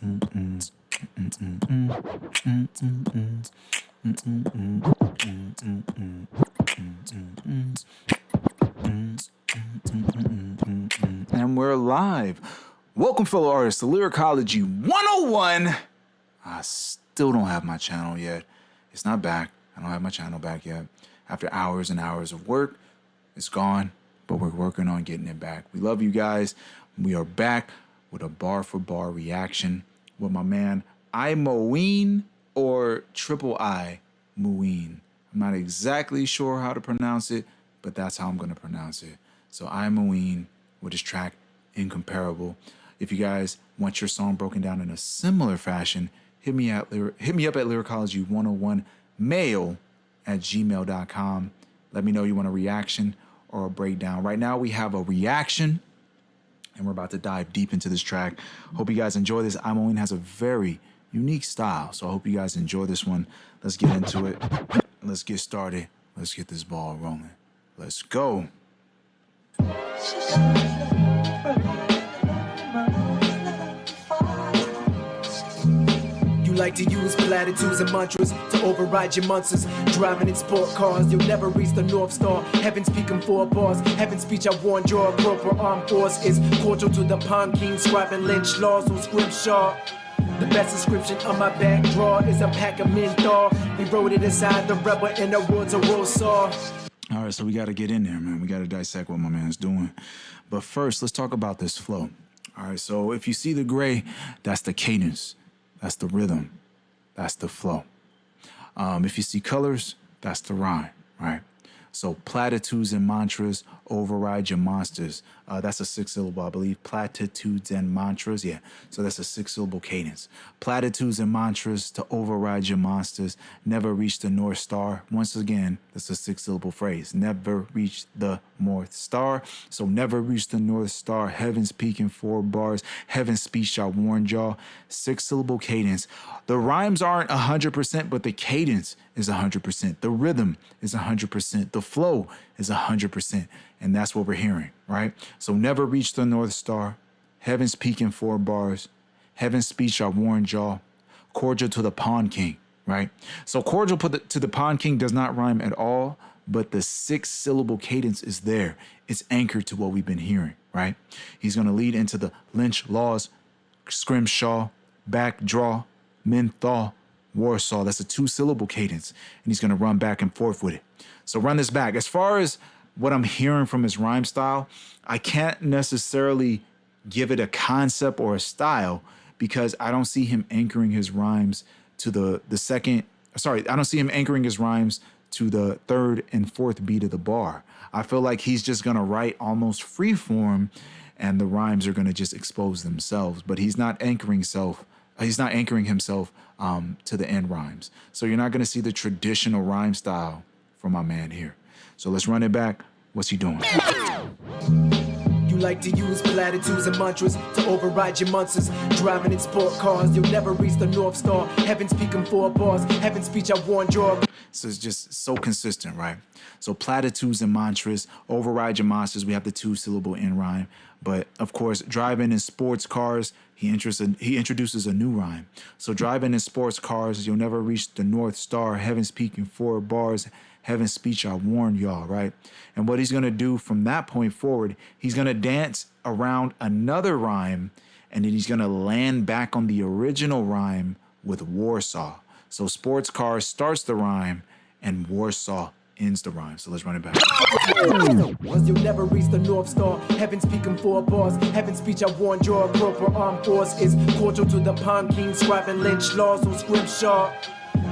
And we're live. Welcome, fellow artists, to Lyricology 101. I still don't have my channel yet. It's not back. I don't have my channel back yet. After hours and hours of work, it's gone, but we're working on getting it back. We love you guys. We are back with a bar-for-bar reaction with my man Iiimooeen or triple Iiimooeen. I'm not exactly sure how to pronounce it, but that's how I'm going to pronounce it. So Iiimooeen with his track Incomparable. If you guys want your song broken down in a similar fashion, hit me up at lyricology101mail@gmail.com. Let me know you want a reaction or a breakdown. Right now we have a reaction, and we're about to dive deep into this track. Hope you guys enjoy this. Iiimooeen has a very unique style, so I hope you guys enjoy this one. Let's get into it. Let's get started. Let's get this ball rolling. Let's go. You like to use platitudes and mantras to override your monsters. Driving in sport cars, you'll never reach the North Star. Heaven speaking 4 bars. Heaven's speech, I warned you. Corporal armed force is cordial to the Pond King, scribing lynch laws on scrimshaw. The best inscription on my back draw is a pack of menthol. Eroded inside the rabble in the woods of Warsaw. All right, so we got to get in there, man. We got to dissect what my man's doing. But first, let's talk about this flow. All right, so if you see the gray, that's the cadence. That's the rhythm. That's the flow. If you see colors, that's the rhyme, right? So platitudes and mantras override your monsters. That's a 6-syllable, I believe. Platitudes and mantras, yeah. So that's a 6-syllable cadence. Platitudes and mantras to override your monsters. Never reach the North Star. Once again, that's a 6-syllable phrase. Never reach the North Star. So never reach the North Star. Heaven's peak in 4 bars. Heaven's speech, I warned y'all. 6-syllable cadence. The rhymes aren't 100%, but the cadence is 100%. The rhythm is 100%. The flow is 100%. And that's what we're hearing, right? So never reach the North Star. Heaven's peak in 4 bars. Heaven's speech, I warned y'all. Cordial to the Pond King, right? So cordial to the Pond King does not rhyme at all, but the 6-syllable cadence is there. It's anchored to what we've been hearing, right? He's going to lead into the lynch laws, scrimshaw, backdraw, menthol, Warsaw. That's a 2-syllable cadence, and he's going to run back and forth with it. So run this back. As far as what I'm hearing from his rhyme style, I can't necessarily give it a concept or a style because I don't see him anchoring his rhymes to the I don't see him anchoring his rhymes to the 3rd and 4th beat of the bar. I feel like he's just going to write almost free form and the rhymes are going to just expose themselves, but he's not anchoring himself to the end rhymes. So you're not going to see the traditional rhyme style from my man here. So let's run it back. What's he doing? You like to use platitudes and mantras to override your monsters. Driving in sport cars, you'll never reach the North Star. Heaven speaking 4 bars. Heaven's speech, I warned you. So it's just so consistent, right? So platitudes and mantras override your monsters. We have the 2-syllable end rhyme. But of course, driving in sports cars, he introduces a new rhyme. So driving in sports cars, you'll never reach the North Star. Heaven's peak in 4 bars. Heaven's speech, I warned y'all, right? And what he's going to do from that point forward, he's going to dance around another rhyme, and then he's going to land back on the original rhyme with Warsaw. So sports cars starts the rhyme, and Warsaw ends the rhyme. So let's run it back. You'll never reach the North Star. Heaven speaking 4 bars. Heaven's speech, I warned you. Corporal armed force is cordial to the Pond King, scribing lynch laws on scrimshaw.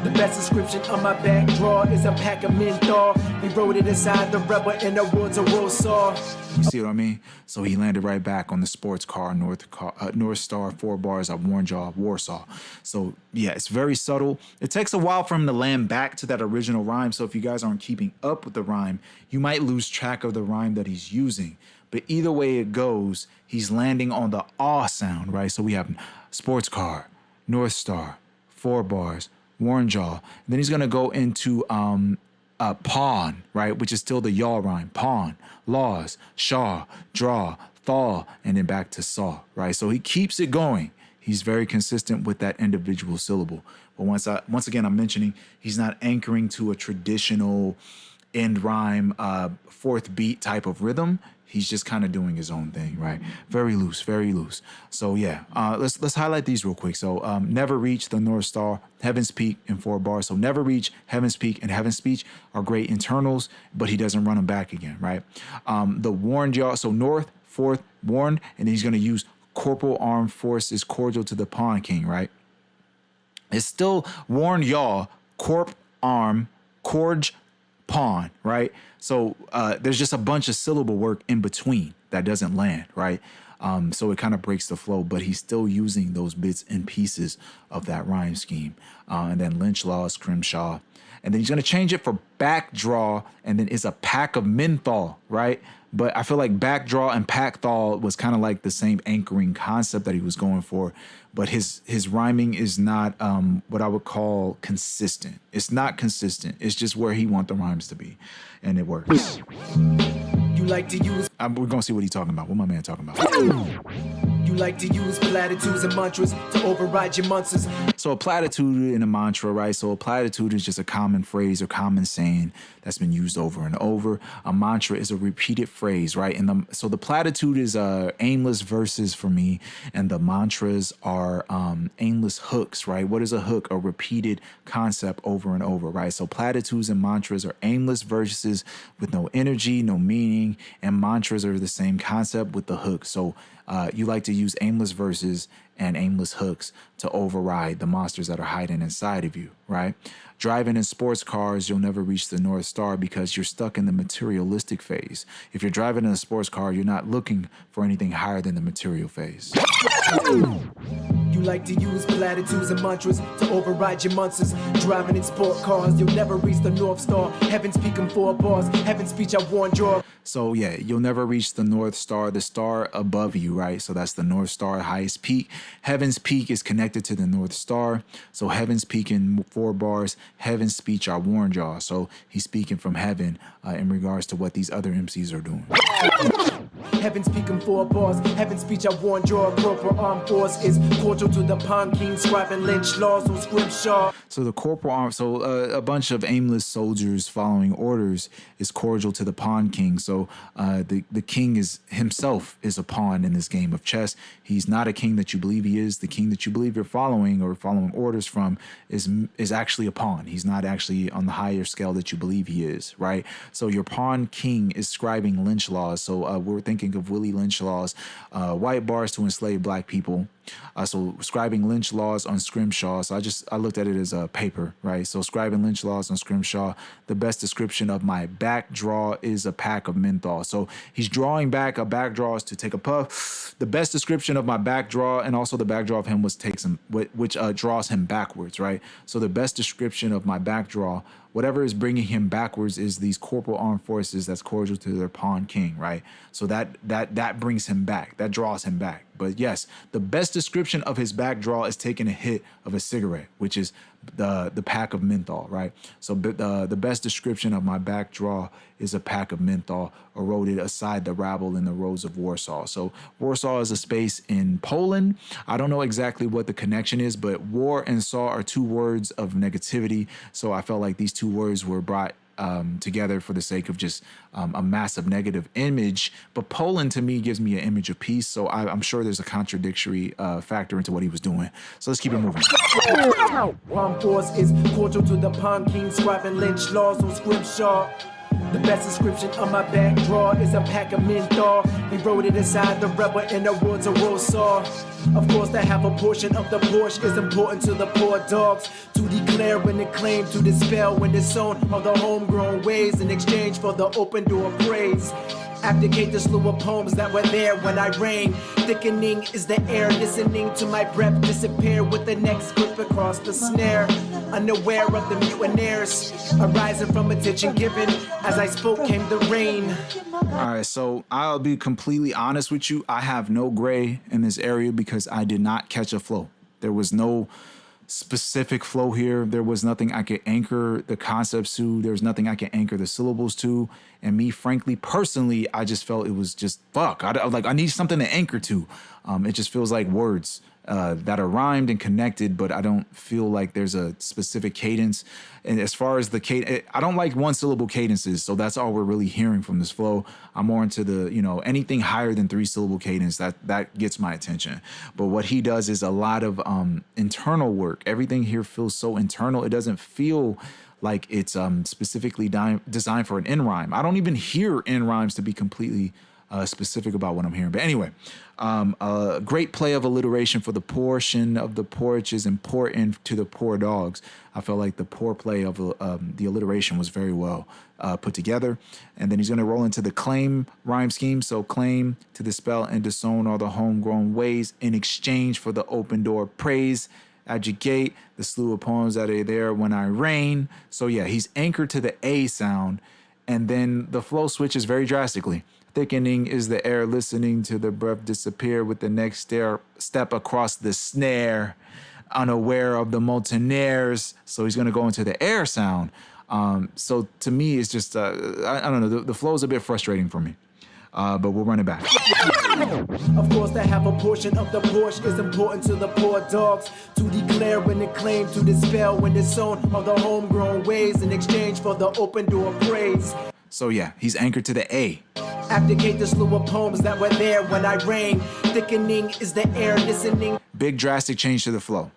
The best inscription on my back draw is a pack of menthol. Eroded inside the rabble in the woods of Warsaw. You see what I mean? So he landed right back on the sports car, North Star, 4 bars, I warned y'all, Warsaw. So yeah, it's very subtle. It takes a while for him to land back to that original rhyme. So if you guys aren't keeping up with the rhyme, you might lose track of the rhyme that he's using. But either way it goes, he's landing on the aw sound, right? So we have sports car, North Star, 4 bars, warned y'all. And then he's going to go into pawn, right? Which is still the y'all rhyme. Pawn, laws, shaw, draw, thaw, and then back to saw, right? So he keeps it going. He's very consistent with that individual syllable. But once again, I'm mentioning he's not anchoring to a traditional end rhyme, fourth beat type of rhythm. He's just kind of doing his own thing, right? Very loose, very loose. So yeah, let's highlight these real quick. So never reach the North Star, Heaven's Peak in 4 bars. So never reach, Heaven's Peak, and Heaven's Speech are great internals, but he doesn't run them back again, right? The warned y'all. So north, fourth, warned, and then he's going to use corporal armed forces cordial to the pawn king, right? It's still warned y'all, corp, arm, corge, pawn, right? So there's just a bunch of syllable work in between that doesn't land, right? So it kind of breaks the flow, but he's still using those bits and pieces of that rhyme scheme. And then lynch law, scrimshaw. And then he's going to change it for backdraw, and then it's a pack of menthol, right? But I feel like backdraw and packthol was kind of like the same anchoring concept that he was going for. But his rhyming is not what I would call consistent. It's not consistent. It's just where he wants the rhymes to be. And it works. You like to use. We're going to see what he's talking about. What my man talking about? You like to use platitudes and mantras to override your monsters. So a platitude and a mantra, right? So a platitude is just a common phrase or common saying that's been used over and over. A mantra is a repeated phrase, right? And so the platitude is aimless verses for me, and the mantras are aimless hooks, right? What is a hook? A repeated concept over and over, right? So platitudes and mantras are aimless verses with no energy, no meaning, and mantras are the same concept with the hook. So you like to use aimless verses and aimless hooks to override the monsters that are hiding inside of you, right? Driving in sports cars, you'll never reach the North Star because you're stuck in the materialistic phase. If you're driving in a sports car, you're not looking for anything higher than the material phase. You like to use platitudes and mantras to override your monsters. Driving in sport cars, you'll never reach the North Star. Heaven's Peak in 4 bars. Heaven's Speech, I warned you. So yeah, you'll never reach the North Star, the star above you, right? So that's the North Star, highest peak. Heaven's Peak is connected to the North Star. So Heaven's Peak in 4 bars. Heaven's Speech, I warned y'all. So he's speaking from heaven in regards to what these other MCs are doing. Heaven's Peak in 4 bars. Heaven's Speech, I warned you. Corporal armed force is cordial to the pawn king, scribing lynch laws on scrimshaw. So the corporal arm, so a bunch of aimless soldiers following orders is cordial to the pawn king. So the king is himself is a pawn in this game of chess. He's not a king that you believe he is. The king that you believe you're following or following orders from is actually a pawn. He's not actually on the higher scale that you believe he is, right? So your pawn king is scribing lynch laws. So we're thinking of Willie Lynch laws, white bars to enslave black people. So scribing lynch laws on scrimshaw. So I looked at it as a paper, right? So scribing lynch laws on scrimshaw. The best description of my back draw is a pack of menthol. So he's drawing back. A back draw is to take a puff. The best description of my back draw, and also the back draw of him, which draws him backwards, right? So the best description of my back draw, whatever is bringing him backwards, is these corporal armed forces that's cordial to their pawn king, right? So that brings him back. That draws him back. But yes, the best description of his back draw is taking a hit of a cigarette, which is the pack of menthol, right? So the best description of my back draw is a pack of menthol eroded aside the rabble in the roads of Warsaw. So Warsaw is a space in Poland. I don't know exactly what the connection is, but war and saw are 2 words of negativity. So I felt like these 2 words were brought together for the sake of just a massive negative image. But Poland to me gives me an image of peace. So I'm sure there's a contradictory factor into what he was doing. So let's keep it moving. Armed force is cordial to the pawn king, scribing lynch laws on scrimshaw. The best description of my back draw is a pack of menthol. We wrote it inside the rebel in the woods of Warsaw. Of course, to have a portion of the porch is important to the poor dogs. To declare and acclaim, to dispel and disown of the homegrown ways in exchange for the open door praise. Abdicate the slew of poems that were there when I reigned. Thickening is the air, listening to my breath disappear with the next grip across the snare. Unaware of the mutineers arising from attention given. As I spoke came the rain. All right, so I'll be completely honest with you. I have no gray in this area because I did not catch a flow. There was no specific flow here. There was nothing I could anchor the concepts to. There was nothing I could anchor the syllables to. And me, frankly, personally, I just felt it was just fuck. I need something to anchor to. It just feels like words. that are rhymed and connected, but I don't feel like there's a specific cadence. And as far as the cadence, I don't like one syllable cadences, so that's all we're really hearing from this flow. I'm more into the, anything higher than 3 syllable cadence, that gets my attention. But what he does is a lot of internal work. Everything here feels so internal. It doesn't feel like it's specifically designed for an end rhyme. I don't even hear end rhymes to be completely specific about what I'm hearing. But anyway, a great play of alliteration for the portion of the porch is important to the poor dogs. I felt like the poor play of the alliteration was very well put together. And then he's going to roll into the claim rhyme scheme. So claim, to dispel and disown all the homegrown ways in exchange for the open door praise. Abdicate, the slew of poems that are there when I reign. So yeah, he's anchored to the A sound. And then the flow switches very drastically. Thickening is the air listening to the breath disappear with the next step across the snare, unaware of the mutineers. So he's going to go into the air sound. So to me, it's just, I don't know, the flow is a bit frustrating for me. But we'll run it back. Of course, to have a portion of the porch is important to the poor dogs. To declare and acclaim, to dispel and disown of the homegrown ways in exchange for the open door praise. So yeah, he's anchored to the A. Abdicate the slew of poems that were there when I reign. Thickening is the air listening. Big drastic change to the flow.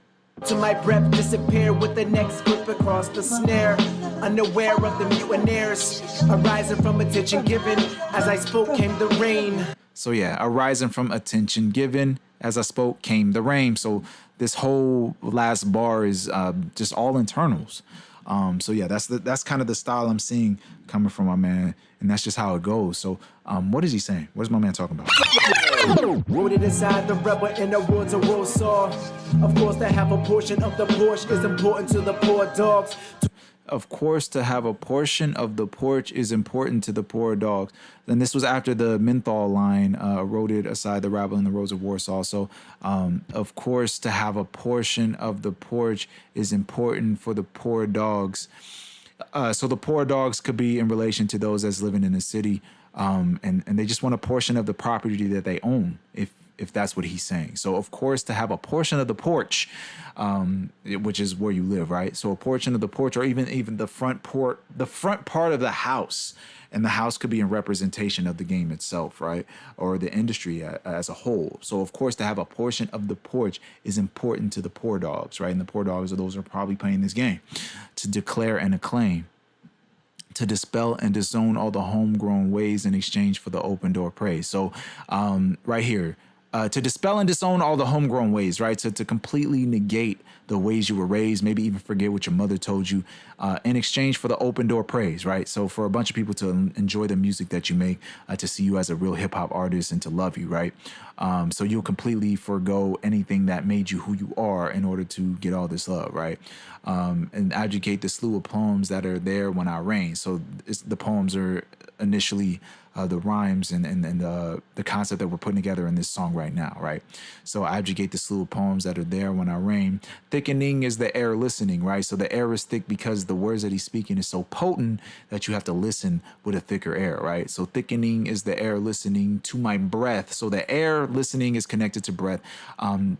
To my breath disappear with the next grip across the snare. Unaware of the mutineers, arising from attention given. As I spoke came the rain. So yeah, arising from attention given. As I spoke came the rain. So this whole last bar is just all internals. So yeah, that's kind of the style I'm seeing coming from my man, and that's just how it goes. So what is he saying? What is my man talking about? Rooted inside the rebel in the woods of Warsaw. Of course, to have a portion of the porch is important to the poor dogs. Of course, to have a portion of the porch is important to the poor dogs. Then this was after the menthol line, eroded aside the rabble in the roads of Warsaw. So, of course, to have a portion of the porch is important for the poor dogs. So the poor dogs could be in relation to those that's living in the city, and they just want a portion of the property that they own, if that's what he's saying. So, of course, to have a portion of the porch, which is where you live, right? So a portion of the porch, or even the front part of the house, and the house could be in representation of the game itself, right? Or the industry as a whole. So, of course, to have a portion of the porch is important to the poor dogs, right? And the poor dogs are those who are probably playing this game. To declare and acclaim. To dispel and disown all the homegrown ways in exchange for the open door praise. So right here, to dispel and disown all the homegrown ways, right? To completely negate the ways you were raised, maybe even forget what your mother told you, in exchange for the open door praise, right? So for a bunch of people to enjoy the music that you make, to see you as a real hip hop artist and to love you, right? So you'll completely forgo anything that made you who you are in order to get all this love, right? And abdicate the slew of poems that are there when I reign. So the poems are initially the rhymes and the concept that we're putting together in this song right now, right? So I abdicate the slew of poems that are there when I reign. Thickening is the air listening, right? So the air is thick because the words that he's speaking is so potent that you have to listen with a thicker air, right? So thickening is the air listening to my breath. So the air listening is connected to breath.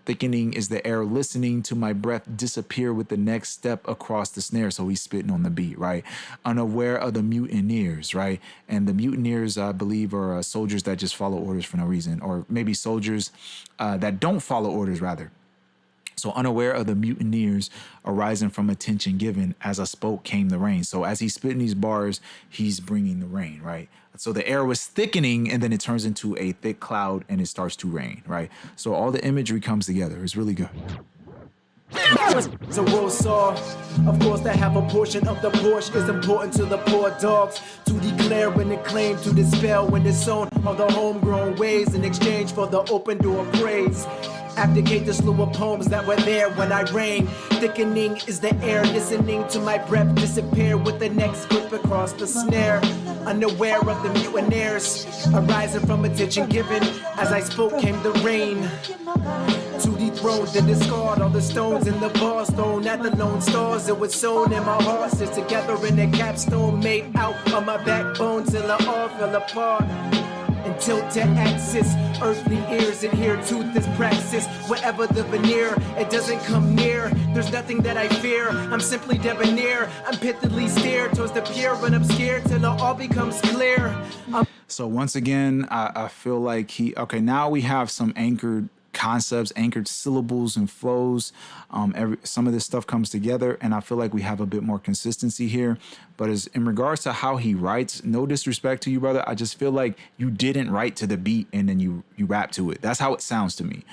Thickening is the air listening to my breath disappear with the next step across the snare. So he's spitting on the beat, right? Unaware of the mutineers, right? And the mutineers, I believe, are soldiers that just follow orders for no reason, or maybe soldiers that don't follow orders, rather. So unaware of the mutineers arising from attention given, as I spoke came the rain. So as he's spitting these bars, he's bringing the rain, right? So the air was thickening, and then it turns into a thick cloud, and it starts to rain, right? So all the imagery comes together. It's really good. To Warsaw, of course, to have a portion of the porch is important to the poor dogs. To declare and acclaim, to dispel and disown all the homegrown ways in exchange for the open door praise. Abdicate the slew of poems that were there when I reign. Thickening is the air listening to my breath disappear with the next grip across the snare. Unaware of the mutineers arising from attention given. As I spoke came the rain. To dethrone, then discard all the stones in the bars thrown at the lone stars. It was sewn in my heart, stitched together in a capstone made out of my backbone till I all fell apart. and tilt to axis. Earthly ears adhere to this praxis. Whatever the veneer, it doesn't come near. There's nothing that I fear. I'm simply debonair. I'm pithily steered towards the pure and I'm scared till it all becomes clear. So once again, I feel like okay, now we have some anchored concepts, anchored syllables and flows. Some of this stuff comes together, and I feel like we have a bit more consistency here. But as in regards to how he writes, no disrespect to you, brother, I just feel like you didn't write to the beat and then you rap to it. That's how it sounds to me.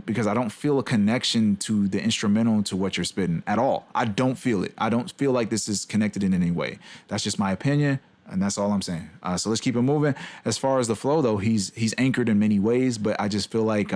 Because I don't feel a connection to the instrumental to what you're spitting at all. I don't feel it. I don't feel like this is connected in any way. That's just my opinion. And that's all I'm saying. So let's keep it moving. As far as the flow, though, he's anchored in many ways, but I just feel like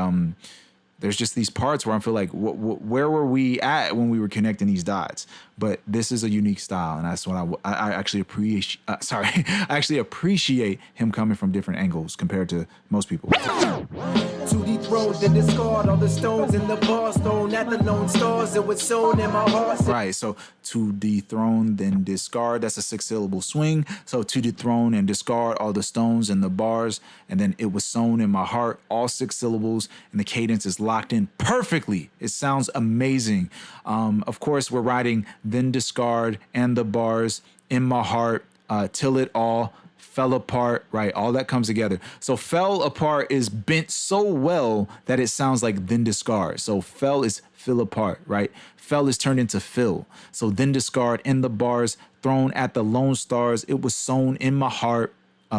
there's just these parts where I feel like where were we at when we were connecting these dots? But this is a unique style, and that's what I actually appreciate. I actually appreciate him coming from different angles compared to most people. To dethrone, then discard all the stones in the bars thrown at the lone stars. It was sown in my heart. Right, so to dethrone, then discard, that's a 6-syllable swing. So to dethrone and discard all the stones and the bars, and then it was sown in my heart, all 6 syllables, and the cadence is locked in perfectly. It sounds amazing. Of course, we're writing then discard and the bars in my heart, till it all fell apart, right? All that comes together. So fell apart is bent so well that it sounds like then discard. So fell is fill apart, right? Fell is turned into fill. So then discard in the bars, thrown at the lone stars. It was sewn in my heart,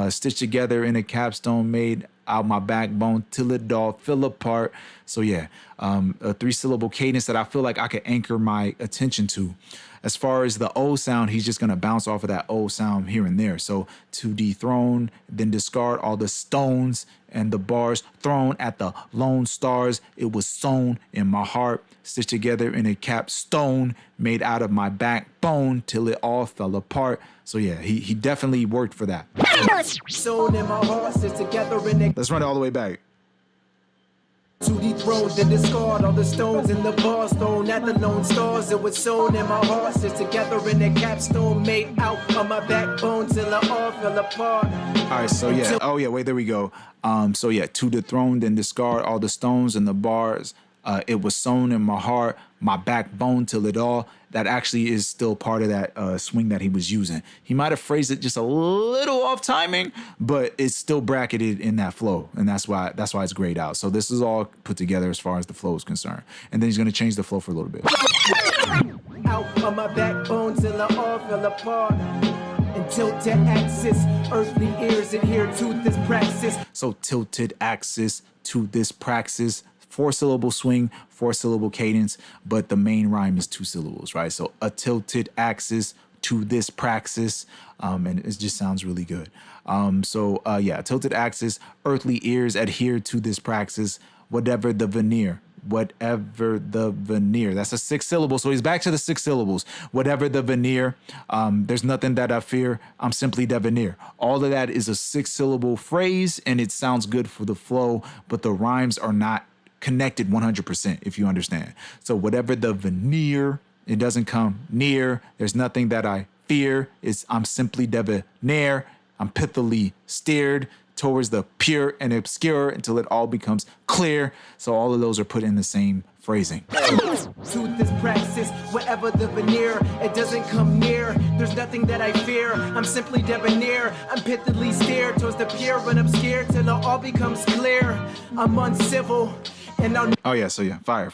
stitched together in a capstone, made out my backbone till it all fell apart. So yeah, a 3-syllable cadence that I feel like I could anchor my attention to. As far as the O sound, he's just going to bounce off of that O sound here and there. So to dethrone, then discard all the stones and the bars thrown at the lone stars. It was sewn in my heart, stitched together in a capstone, made out of my backbone till it all fell apart. So yeah, he definitely worked for that. Sewn in my heart, stitched together in a Let's run it all the way back. to dethrone, then discard all the stones in the bars thrown at the lone stars. It was sewn in my heart, stitched together in a capstone, made out of my backbone till it all fell apart. All right, so yeah. Oh yeah, wait, there we go. So yeah, to dethrone, then discard all the stones and the bars. It was sewn in my heart, my backbone till it all. That actually is still part of that swing that he was using. He might have phrased it just a little off timing, but it's still bracketed in that flow, and that's why it's grayed out. So this is all put together as far as the flow is concerned. And then he's gonna change the flow for a little bit. Out of my backbone till it all fell apart. And tilted axis, earthly ears adhere to this praxis. So tilted axis to this praxis. 4-syllable swing, 4-syllable cadence, but the main rhyme is 2 syllables, right? So a tilted axis to this praxis, and it just sounds really good. Yeah, tilted axis, earthly ears adhere to this praxis, whatever the veneer. Whatever the veneer. That's a 6-syllable. So he's back to the 6 syllables. Whatever the veneer. There's nothing that I fear. I'm simply debonair. All of that is a 6-syllable phrase, and it sounds good for the flow, but the rhymes are not connected 100%, if you understand. So whatever the veneer, it doesn't come near. There's nothing that I fear. I'm simply debonair. I'm pithily steered towards the pure and obscure until it all becomes clear. So all of those are put in the same phrasing. To this praxis, whatever the veneer, it doesn't come near. There's nothing that I fear. I'm simply debonair. I'm pithily steered towards the pure and obscure till it all becomes clear. I'm uncivil. And I'll Oh yeah, so yeah, fire.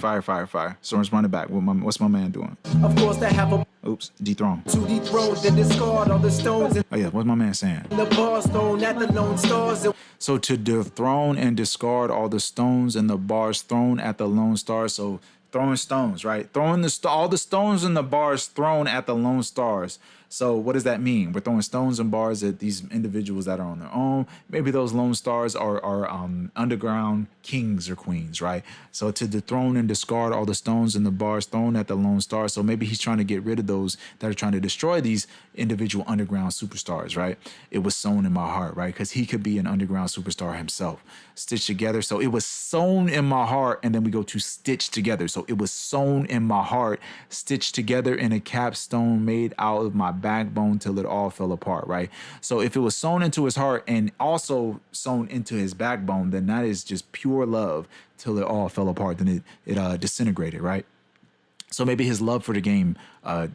So let's run it back. What's my man doing? of course I have a Oops, dethrone. to dethrone, then discard all the stones in Oh yeah, what's my man saying? the bars thrown at the lone stars. So to dethrone and discard all the stones and the bars thrown at the lone stars. So throwing stones, right? Throwing all the stones and the bars thrown at the lone stars. So what does that mean? We're throwing stones and bars at these individuals that are on their own. Maybe those lone stars are underground kings or queens, right? So to dethrone and discard all the stones and the bars thrown at the lone stars. So maybe he's trying to get rid of those that are trying to destroy these individual underground superstars, right? It was sewn in my heart, right? Because he could be an underground superstar himself. Stitched together. So it was sewn in my heart, and then we go to stitch together. So So it was sewn in my heart, stitched together in a capstone made out of my backbone till it all fell apart, right? So if it was sewn into his heart and also sewn into his backbone, then that is just pure love till it all fell apart. Then it disintegrated, right? So maybe his love for the game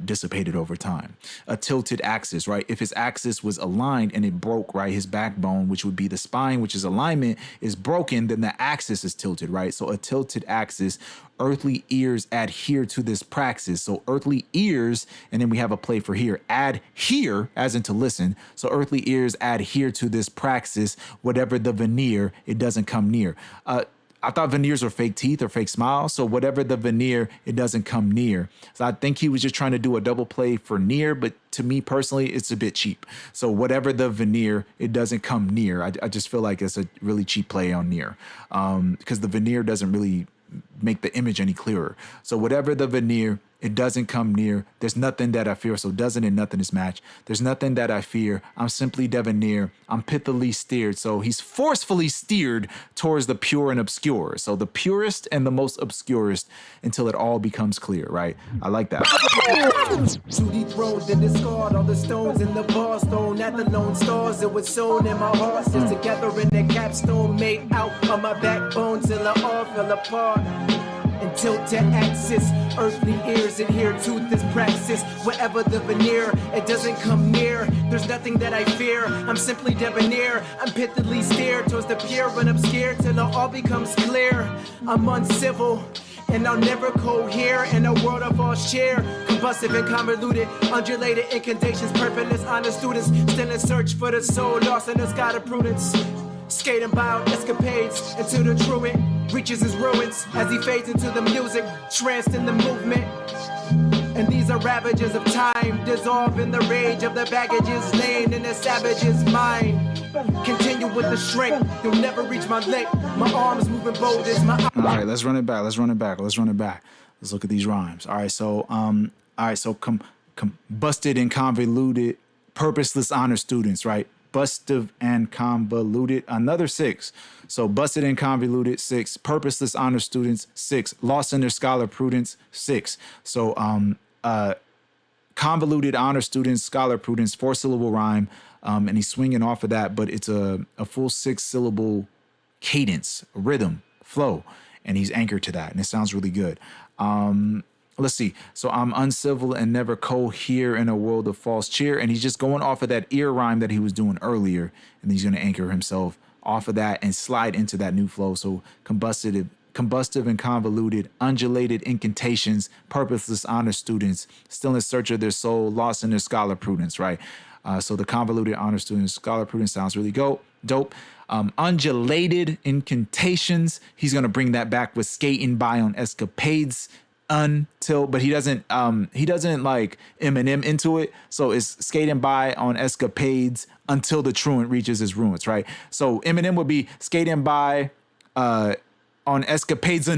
dissipated over time. A tilted axis, right? If his axis was aligned and it broke, right, his backbone, which would be the spine, which is alignment, is broken, then the axis is tilted, right? So a tilted axis, earthly ears adhere to this praxis. So earthly ears, and then we have a play for here, adhere, as in to listen. So earthly ears adhere to this praxis, whatever the veneer, it doesn't come near. I thought veneers were fake teeth or fake smiles. So whatever the veneer, it doesn't come near. So I think he was just trying to do a double play for near, but to me personally, it's a bit cheap. So whatever the veneer, it doesn't come near. I just feel like it's a really cheap play on near because the veneer doesn't really make the image any clearer. So whatever the veneer, it doesn't come near. There's nothing that I fear. So doesn't and nothing is matched. There's nothing that I fear. I'm simply debonair. I'm pithily steered. So he's forcefully steered towards the pure and obscure. So the purest and the most obscurest until it all becomes clear, right? I like that. To dethrone, then discard all the stones in the bar stone at the lone stars. It was sewn in my heart, still together in the capstone made out of my backbone till it all fell apart. And tilt to axis, earthly ears adhere to this praxis. Wherever the veneer, it doesn't come near. There's nothing that I fear. I'm simply debonair. I'm pithily steered towards the pure and obscure till it all becomes clear. I'm uncivil, and I'll never cohere in a world of all share. Combustive and convoluted, undulated incantations, purposeless, honest students, still in search for the soul, lost in the sky of prudence. Skating by escapades into the truant, reaches his ruins as he fades into the music, tranced in the movement. And these are ravages of time, dissolve in the rage of the baggages laying in the savage's mind. Continue with the strength, you'll never reach my leg. My arms moving bold as my. All right, let's run it back. Let's look at these rhymes. All right, so busted and convoluted, purposeless honor students, right? Busted and convoluted, another 6. So busted and convoluted, 6. Purposeless honor students, 6. Lost in their scholar prudence, 6. So convoluted honor students, scholar prudence, 4-syllable rhyme, and he's swinging off of that, but it's a full 6-syllable cadence, rhythm, flow, and he's anchored to that, and it sounds really good. Let's see. So I'm uncivil and never cohere in a world of false cheer. And he's just going off of that ear rhyme that he was doing earlier. And he's going to anchor himself off of that and slide into that new flow. So combustive and convoluted, undulated incantations, purposeless honor students, still in search of their soul, lost in their scholar prudence, right? So the convoluted honor students, scholar prudence sounds really dope. Undulated incantations. He's going to bring that back with skating by on escapades. But he doesn't like Eminem into it. So it's skating by on escapades until the truant reaches his ruins, right? So Eminem would be skating by on escapades.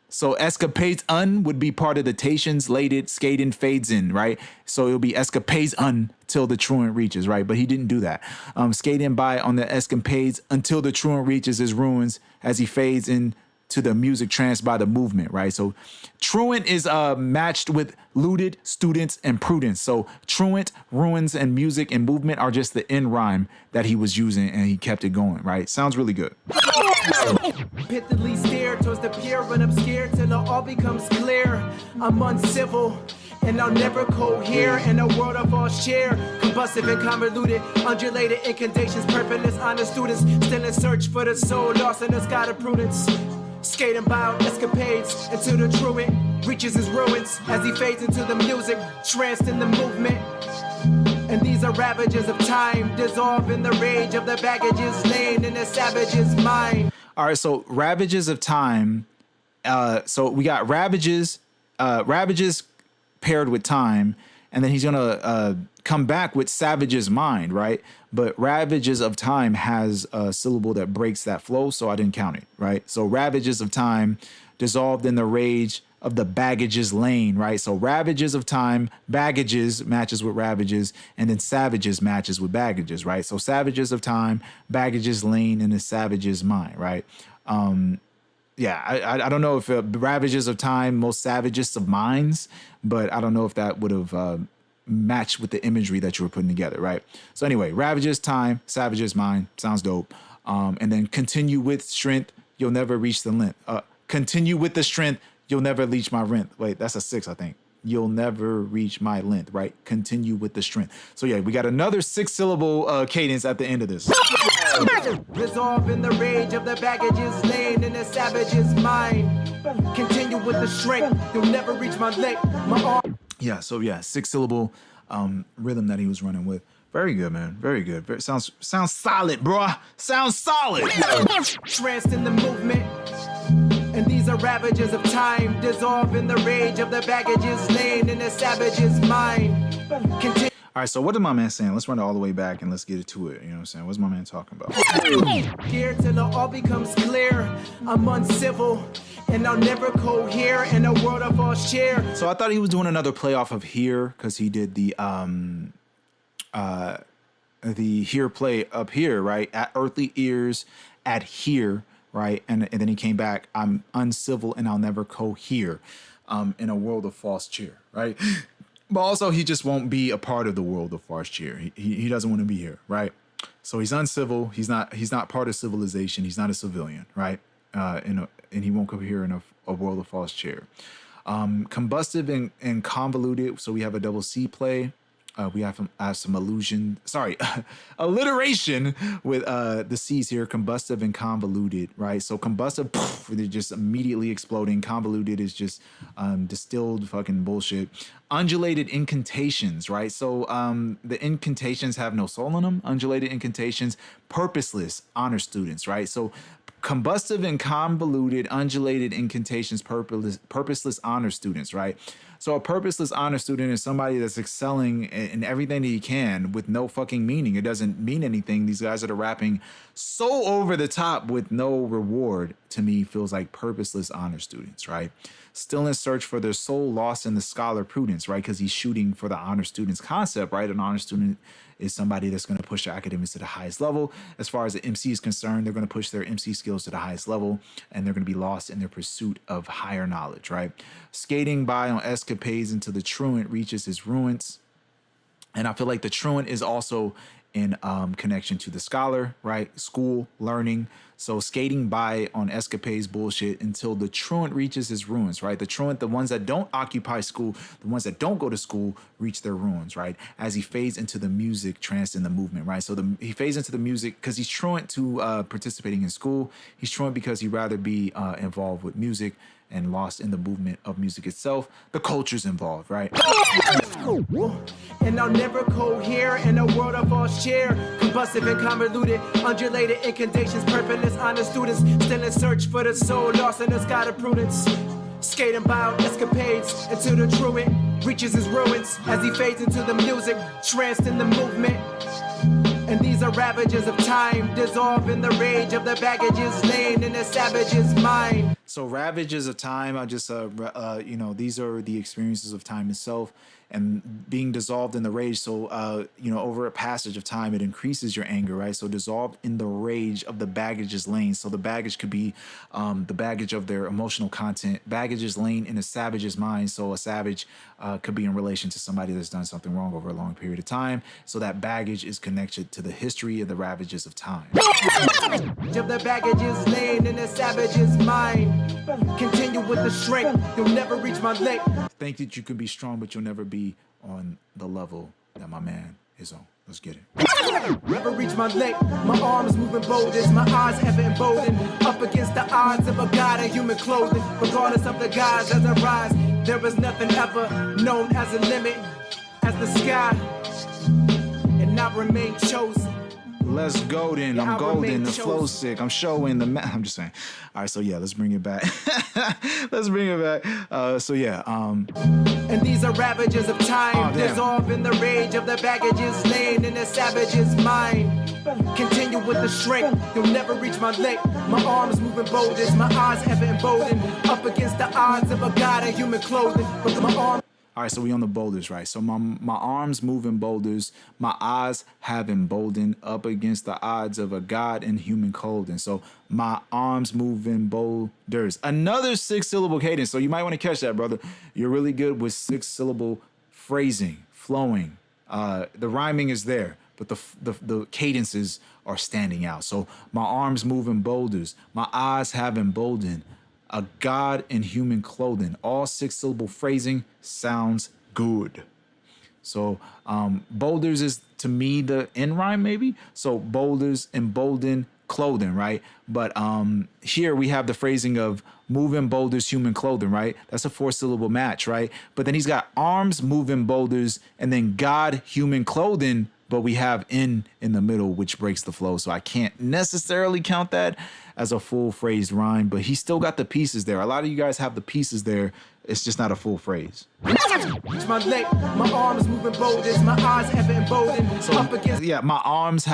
So escapades would be part of the tations, lated, skating fades in, right? So it'll be escapades till the truant reaches, right? But he didn't do that. Skating by on the escapades until the truant reaches his ruins as he fades in to the music tranced by the movement, right? So truant is matched with looted, students, and prudence. So truant, ruins, and music and movement are just the end rhyme that he was using, and he kept it going, right? Sounds really good. Pithily stare towards the pure and obscure till it all becomes clear. I'm uncivil, and I'll never cohere in a world of all share. Combustive and convoluted, undulated incantations, purposeless honor students, still in search for the soul, lost in the sky of prudence. Skating by escapades until the truant reaches his ruins as he fades into the music, tranced in the movement. And these are ravages of time, dissolve in the rage of the baggages laying in the savage's mind. All right, so ravages of time. So we got ravages paired with time, and then he's gonna come back with savage's mind, right? But ravages of time has a syllable that breaks that flow, so I didn't count it, right? So ravages of time, dissolved in the rage of the baggages lane, right? So ravages of time, baggages matches with ravages, and then savages matches with baggages, right? So savages of time, baggages lane, and the savage's mind, right? yeah, I don't know if ravages of time, most savagest of minds, but I don't know if that would have matched with the imagery that you were putting together, right? So anyway, ravages time, savages mind, sounds dope. And then continue with strength, you'll never reach the length. Continue with the strength, you'll never reach my length. Wait, that's a 6, I think. You'll never reach my length, right? Continue with the strength. So yeah, we got another 6-syllable cadence at the end of this. Resolve in the rage of the baggages laying in the savage's mind. Continue with the strength, you'll never reach my leg. My arm. Yeah, so yeah, 6-syllable rhythm that he was running with. Very good, man. Very good. Sounds solid, bruh. Sounds solid. Tranced in the movement. And these are ravages of time. Dissolve in the rage of the baggages laying in the savage's mind. Continue. All right, so what is my man saying? Let's run it all the way back and let's get it to it. You know what I'm saying? What's my man talking about? Here till it all becomes clear. I'm uncivil and I'll never cohere in a world of false cheer. So I thought he was doing another play off of here because he did the here play up here, right? At earthly ears, at here, right? And then he came back, I'm uncivil and I'll never cohere in a world of false cheer, right? But also he just won't be a part of the world of false cheer. He doesn't want to be here, right? So he's uncivil. He's not part of civilization. He's not a civilian, right? And he won't cohere in a world of false cheer. Combustive and convoluted. So we have a double C play. We have some alliteration with the C's here, combustive and convoluted, right? So combustive, they're just immediately exploding. Convoluted is just distilled fucking bullshit. Undulated incantations, right? So the incantations have no soul in them. Undulated incantations, purposeless honor students, right? So combustive and convoluted, undulated incantations, purposeless honor students, right? So a purposeless honor student is somebody that's excelling in everything that he can with no fucking meaning. It doesn't mean anything. These guys that are rapping so over the top with no reward, to me, feels like purposeless honor students, right? Still in search for their soul, lost in the scholar prudence, right? Because he's shooting for the honor students concept, right? An honor student is somebody that's going to push their academics to the highest level. As far as the MC is concerned, they're going to push their MC skills to the highest level, and they're going to be lost in their pursuit of higher knowledge, right? Skating by on escapades until the truant reaches his ruins. And I feel like the truant is also in connection to the scholar, right? School, learning. So skating by on escapades bullshit until the truant reaches his ruins, right? The truant, the ones that don't occupy school, the ones that don't go to school, reach their ruins, right? As he fades into the music, tranced in the movement, right? So he fades into the music because he's truant to participating in school. He's truant because he'd rather be involved with music and lost in the movement of music itself. The culture's involved, right? And I'll never cohere in a world of false cheer. Combustive and convoluted, undulated incantations, purposeless honor students, still in search for the soul, lost in the sky of prudence. Skating by on escapades until the truant reaches his ruins as he fades into the music, tranced in the movement. And these are ravages of time, dissolve in the rage of the baggages laying in the savage's mind. So ravages of time, I just, these are the experiences of time itself and being dissolved in the rage. So, over a passage of time, it increases your anger, right? So dissolved in the rage of the baggage's lane. So the baggage could be the baggage of their emotional content. Baggage is laying in a savage's mind. So a savage could be in relation to somebody that's done something wrong over a long period of time. So that baggage is connected to the history of the ravages of time. Of the baggage's laying in a savage's mind. Continue with the strength, you'll never reach my leg. Think that you can be strong, but you'll never be on the level that my man is on. Let's get it. Never reach my leg, my arms moving bold as my eyes ever emboldened. Up against the odds of a god in human clothing. Regardless of the gods as I rise, there is nothing ever known as a limit as the sky. And I remain chosen. Let's go then. I'm golden. The flow's sick. I'm showing the I'm just saying. All right, so yeah, let's bring it back. Let's bring it back. And these are ravages of time, dissolve in the rage of the baggages laying in the savage's mind. Continue with the strength, you'll never reach my leg. My arms moving bold as my eyes ever emboldened. Up against the odds of a god in human clothing. But my arm. All right, so we on the boulders, right? So my arms move in boulders, my eyes have emboldened up against the odds of a god in human clothing. So my arms move in boulders. Another 6-syllable cadence. So you might want to catch that, brother. You're really good with 6-syllable phrasing, flowing. The rhyming is there, but the cadences are standing out. So my arms move in boulders, my eyes have emboldened a god in human clothing. All 6-syllable phrasing sounds good. So boulders is to me the end rhyme maybe. So boulders, emboldened, clothing, right? But here we have the phrasing of moving boulders, human clothing, right? That's a 4-syllable match, right? But then he's got arms, moving boulders, and then God, human clothing, but we have in the middle, which breaks the flow. So I can't necessarily count that as a full phrased rhyme, but he still got the pieces there. A lot of you guys have the pieces there. It's just not a full phrase. Reach my leg, my arms moving boulders, my eyes ever emboldened. So Up against yeah, my arms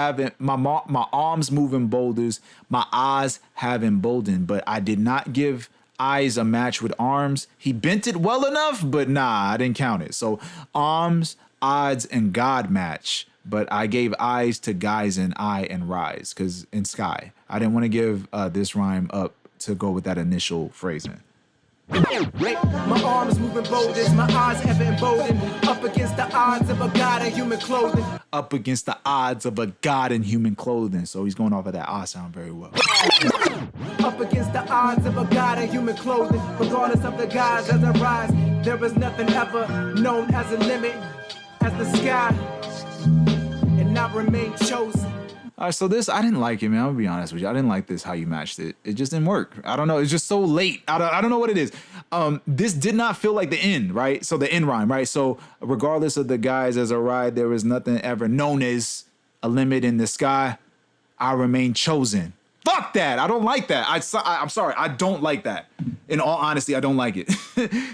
moving boulders, my eyes have emboldened, but I did not give eyes a match with arms. He bent it well enough, but nah, I didn't count it. So arms, odds, and God match. But I gave eyes to guys and I and rise, because in sky. I didn't want to give this rhyme up to go with that initial phrasing. my arms moving boulders, my eyes ever emboldened. Up against the odds of a god in human clothing. Up against the odds of a god in human clothing. So he's going off of that ah sound very well. Up against the odds of a god in human clothing. Regardless of the gods as I rise, there is nothing ever known as a limit as the sky. And I remain chosen. All right, so this, I didn't like it, man. I'm gonna be honest with you. I didn't like this, how you matched it. It just didn't work. I don't know. It's just so late. I don't know what it is. This did not feel like the end, right? So the end rhyme, right? So regardless of the guys as a ride, there was nothing ever known as a limit in the sky. I remain chosen. Fuck that. I don't like that. I'm sorry. I don't like that. In all honesty, I don't like it.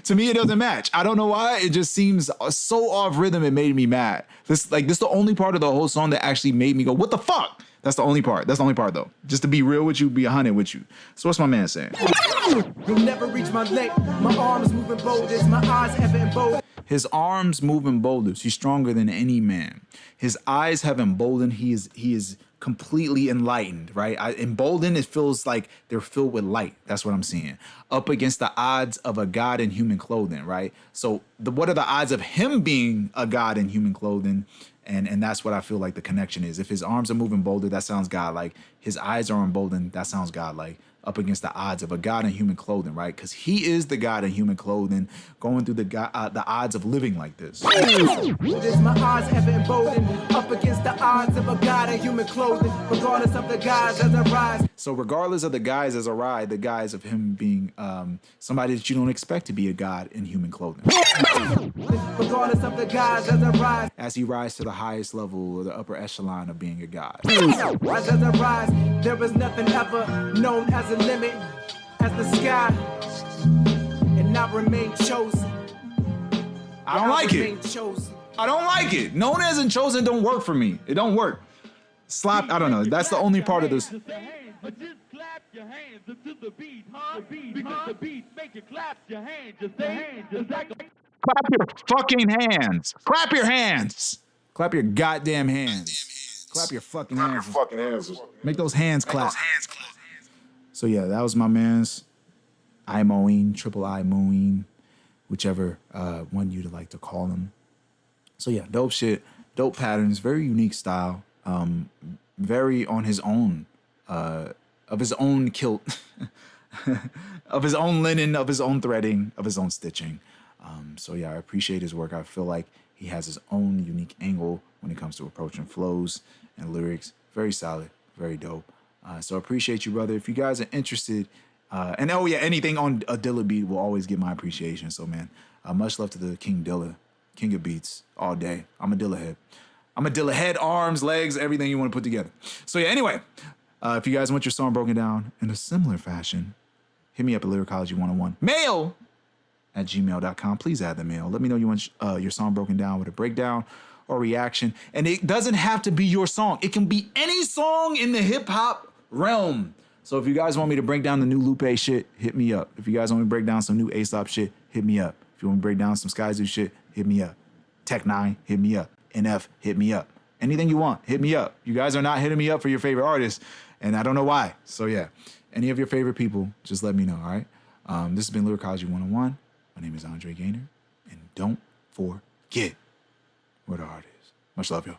To me, it doesn't match. I don't know why. It just seems so off rhythm. It made me mad. This is the only part of the whole song that actually made me go, what the fuck? That's the only part. That's the only part, though. Just to be real with you, be 100 with you. So what's my man saying? You'll never reach my leg. My arms moving boulders, my eyes ever emboldened. His arms move in boulders. He's stronger than any man. His eyes have emboldened. He is completely enlightened, right? Emboldened, it feels like they're filled with light. That's what I'm seeing. Up against the odds of a god in human clothing, right? So what are the odds of him being a god in human clothing? And that's what I feel like the connection is. If his arms are moving bolder, that sounds godlike. His eyes are emboldened, that sounds godlike. Up against the odds of a god in human clothing, right? Because he is the god in human clothing, going through the odds of living like this. There's my eyes ever emboldened. Up against the odds of a god in human clothing. Regardless of the guys as I rise. So regardless of the guys as a ride, the guys of him being somebody that you don't expect to be a god in human clothing. Regardless of the guys as I rise. As he rises to the highest level or the upper echelon of being a god. As I rise, there is nothing ever known as a limit as the sky. And I remain chosen. I don't like it. Chosen. I don't like it. Known as and chosen don't work for me. It don't work. Slap, I don't know. That's the only part of this. Just clap your hands to the beat, huh? Because the beat make you clap your hands. Just the hands, just like a... Clap your fucking hands. Clap your hands. Clap your goddamn hands. Clap your fucking hands. Make those hands clap. So yeah, that was my man's Iiimooeen, Iiimooeen, whichever one you'd like to call him. So yeah, dope shit, dope patterns, very unique style, very on his own, of his own kilt, of his own linen, of his own threading, of his own stitching. So yeah, I appreciate his work. I feel like he has his own unique angle when it comes to approaching flows and lyrics. Very solid, very dope. So appreciate you, brother. If you guys are interested, and oh yeah, anything on a Dilla beat will always get my appreciation. So man, much love to the King Dilla, King of Beats, all day. I'm a Dilla head. I'm a Dilla head, arms, legs, everything you want to put together. So yeah, anyway, if you guys want your song broken down in a similar fashion, hit me up at Lyricology101. Mail at gmail.com. Please add the mail. Let me know you want your song broken down with a breakdown or reaction. And it doesn't have to be your song. It can be any song in the hip hop realm. So if you guys want me to break down the new Lupe shit, hit me up. If you guys want me to break down some new Aesop shit, hit me up. If you want to break down some Sky Zoo shit, hit me up. Tech 9, hit me up. NF, hit me up. Anything you want, hit me up. You guys are not hitting me up for your favorite artists, and I don't know why. So yeah, any of your favorite people, just let me know, all right? This has been Lyricology 101. My name is Andre Gaynor, and don't forget where the heart is. Much love, y'all.